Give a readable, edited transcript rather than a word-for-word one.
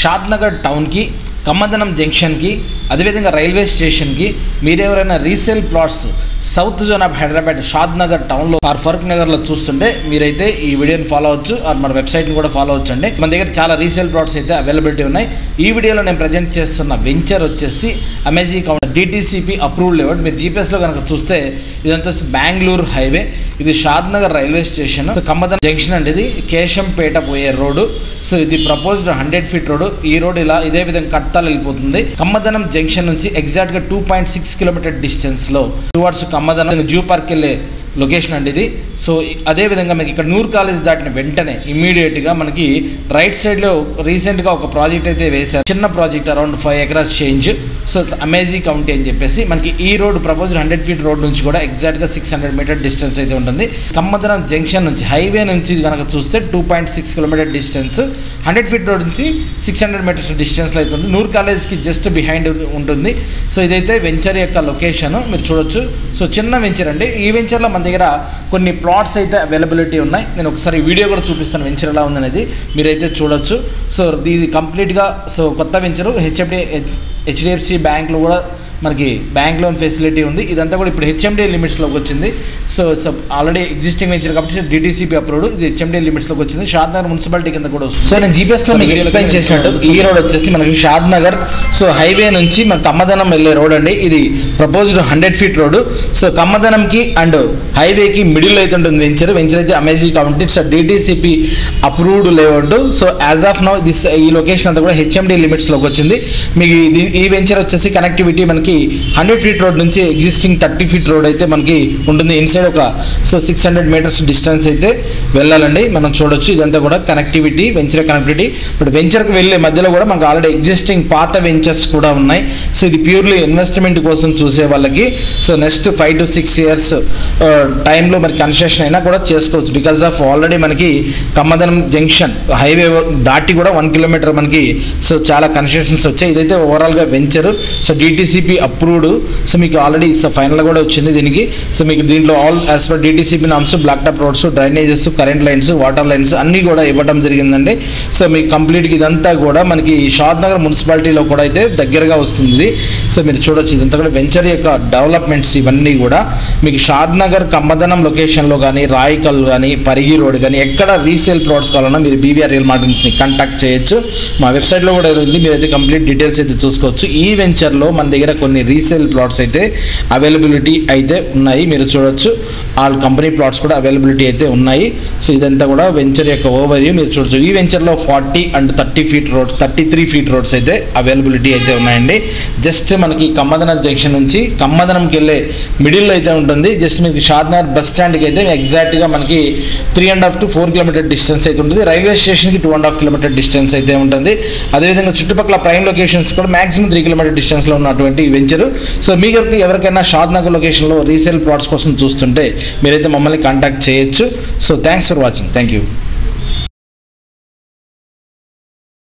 షాద్నగర్ టౌన్కి, కమ్మదనం జంక్షన్కి, అదేవిధంగా రైల్వే స్టేషన్కి మీరు ఎవరైనా resale plots south zone of Hyderabad Shadnagar టౌన్లో ఆర్ ఫరూక్ నగర్లో చూస్తుంటే మీరైతే ఈ వీడియోని ఫాలో అవచ్చు ఆర్ మన వెబ్సైట్ని కూడా ఫాలో అవచ్చు అండి. మన దగ్గర చాలా రీసేల్ ప్లాట్స్ అయితే అవైలబిలిటీ ఉన్నాయి. ఈ వీడియోలో నేను ప్రజెంట్ చేస్తున్న వెంచర్ వచ్చేసి amazing counter DTCP approved layout. మీరు జీపీఎస్లో కనుక చూస్తే ఇదంతా బెంగళూరు హైవే, ఇది షాద్నగర్ రైల్వే స్టేషన్, కమ్మదనం జంక్షన్ అండి. ఇది కేశంపేట పోయే రోడ్డు. సో ఇది ప్రపోజ్డ్ 100 feet రోడ్డు. ఈ రోడ్ ఇలా ఇదే విధంగా కడతాలు వెళ్ళిపోతుంది. కమ్మదనం జంక్షన్ నుంచి ఎగ్జాక్ట్ గా 2.6 kilometer డిస్టెన్స్ లో టువర్డ్స్ కమ్మదనం జూ పార్క్ వెళ్ళే లొకేషన్ అండి ఇది. సో అదేవిధంగా మనకి ఇక్కడ నూర్ కాలేజ్ దాటిన వెంటనే ఇమ్మీడియట్గా మనకి రైట్ సైడ్లో రీసెంట్గా ఒక ప్రాజెక్ట్ అయితే వేశారు, చిన్న project around 5 acres change. So amazing county అని చెప్పేసి మనకి ఈ రోడ్ ప్రపోజ్ 100 feet రోడ్ నుంచి కూడా ఎగ్జాక్ట్గా 600 meter డిస్టెన్స్ అయితే ఉంటుంది. కమ్మదనం జంక్షన్ నుంచి హైవే నుంచి కనుక చూస్తే 2.6 kilometer డిస్టెన్స్, 100 feet రోడ్ నుంచి 600 meters డిస్టెన్స్లో అయితే ఉంటుంది. నూర్ కాలేజ్కి జస్ట్ బిహైండ్ ఉంటుంది. సో ఇదైతే వెంచర్ యొక్క లొకేషన్ మీరు చూడొచ్చు. సో చిన్న వెంచర్ అండి. ఈ వెంచర్లో మన దగ్గర కొన్ని ప్లాట్స్ అయితే అవైలబిలిటీ ఉన్నాయి. నేను ఒకసారి వీడియో కూడా చూపిస్తాను వెంచర్ ఎలా ఉందనేది మీరైతే చూడొచ్చు. సో ఇది కంప్లీట్గా సో కొత్త వెంచరు HDFC బ్యాంక్లో కూడా మనకి బ్యాంక్ లోన్ ఫెసిలిటీ ఉంది. ఇదంతా కూడా ఇప్పుడు HMDA లిమిట్స్లోకి వచ్చింది. సో ఆల్రెడీ ఎగ్జిస్టింగ్ వెంచర్ కాబట్టి DTCP అప్రూవ్డ్, ఇది HMDA లిమిట్స్లోకి వచ్చింది. షాద్నగర్ మున్సిపాలిటీ కింద కూడా వస్తుంది. సో నేను జీపీఎస్లో మీకు ఎక్స్ప్లెయిన్ చేసినట్టు ఈ రోడ్ వచ్చేసి మనకి షాద్నగర్ సో హైవే నుంచి మన కమ్మదనం వెళ్ళే రోడ్ అండి. ఇది ప్రపోజ్డ్ 100 feet రోడ్. సో కమ్మదనంకి అండ్ హైవేకి మిడిల్ అయితే ఉంటుంది వెంచర్ అయితే amazing county. It's DTCP approved layout. So as of now ఈ లొకేషన్ అంతా కూడా HMDA లిమిట్స్లోకి వచ్చింది. మీకు ఈ వెంచర్ వచ్చేసి కనెక్టివిటీ మనకి 100 feet రోడ్ నుంచి ఎగ్జిస్టింగ్ 30 feet రోడ్ అయితే మనకి ఉంటుంది. ఇన్సైడ్ ఒక సో 600 meters డిస్టెన్స్ అయితే వెళ్ళాలండి. మనం చూడొచ్చు ఇదంతా కూడా కనెక్టివిటీ, వెంచర్ కనెక్టివిటీ. ఇప్పుడు వెంచర్కి వెళ్ళే మధ్యలో కూడా మనకు ఆల్రెడీ ఎగ్జిస్టింగ్ పాత వెంచర్స్ కూడా ఉన్నాయి. సో ఇది ప్యూర్లీ ఇన్వెస్ట్మెంట్ కోసం చూసే వాళ్ళకి సో నెక్స్ట్ 5 to 6 years టైంలో మరి కన్స్ట్రక్షన్ అయినా కూడా చేసుకోవచ్చు. బికాస్ ఆఫ్ ఆల్రెడీ మనకి కమ్మదనం జంక్షన్ హైవే దాటి కూడా 1 kilometer మనకి సో చాలా కన్స్ట్రక్షన్స్ వచ్చాయి. ఇదైతే ఓవరాల్గా venture so DTCP approved. So మీకు ఆల్రెడీ సో ఫైనల్ కూడా వచ్చింది దీనికి. సో మీకు దీంట్లో all as per DTCP norms black top roads, drainages, current lines, water lines అన్నీ కూడా ఇవ్వడం జరిగిందండి. సో మీకు కంప్లీట్గా ఇదంతా కూడా మనకి షాద్నగర్ మున్సిపాలిటీలో కూడా అయితే దగ్గరగా వస్తుంది. సో మీరు చూడొచ్చు ఇదంతా కూడా వెంచర్ యొక్క డెవలప్మెంట్స్ ఇవన్నీ కూడా మీకు షాద్నగర్ కమ్మదనం లొకేషన్లో కానీ, రాయికల్ కానీ, పరిగి రోడ్ కానీ ఎక్కడ రీసేల్ ప్లాట్స్ కావాలన్నా మీరు BVR రియల్ మార్కెటింగ్స్ని కాంటాక్ట్ చేయొచ్చు. మా వెబ్సైట్లో కూడా ఉంది, మీరైతే కంప్లీట్ డీటెయిల్స్ అయితే చూసుకోవచ్చు. ఈ వెంచర్లో మన దగ్గర కొన్ని రీసేల్ ప్లాట్స్ అయితే అవైలబిలిటీ అయితే ఉన్నాయి. మీరు చూడొచ్చు ఆల్ కంపెనీ ప్లాట్స్ కూడా అవైలబిలిటీ అయితే ఉన్నాయి. సో ఇదంతా కూడా వెంచర్ యొక్క ఓవర్వ్యూ మీరు చూడొచ్చు. ఈ వెంచర్లో 40 and 30 feet roads, 33 feet roads అయితే అవైలబిలిటీ అయితే ఉన్నాయండి. జస్ట్ మనకి కమ్మదనం జంక్షన్ నుంచి కమ్మదనంకి వెళ్ళే మిడిల్లో అయితే ఉంటుంది. జస్ట్ మీకు షాద్నగర్ బస్ స్టాండ్కి అయితే ఎగ్జాక్ట్గా మనకి 3.5 to 4 kilometer డిస్టెన్స్ అయితే ఉంటుంది. రైల్వే స్టేషన్కి 2.5 kilometer డిస్టెన్స్ అయితే ఉంటుంది. అదేవిధంగా చుట్టుపక్కల ప్రైమ్ లొకేషన్స్ కూడా మాక్సిమం 3 kilometer డిస్టెన్స్లో ఉన్నటువంటి వెంచరు. సో మీకు ఎవరికైనా షాద్నగర్ లొకేషన్లో రీసేల్ ప్లాట్స్ కోసం చూస్తుంటే మీరైతే మమ్మల్ని కాంటాక్ట్ చేయొచ్చు. So thanks for watching. Thank you.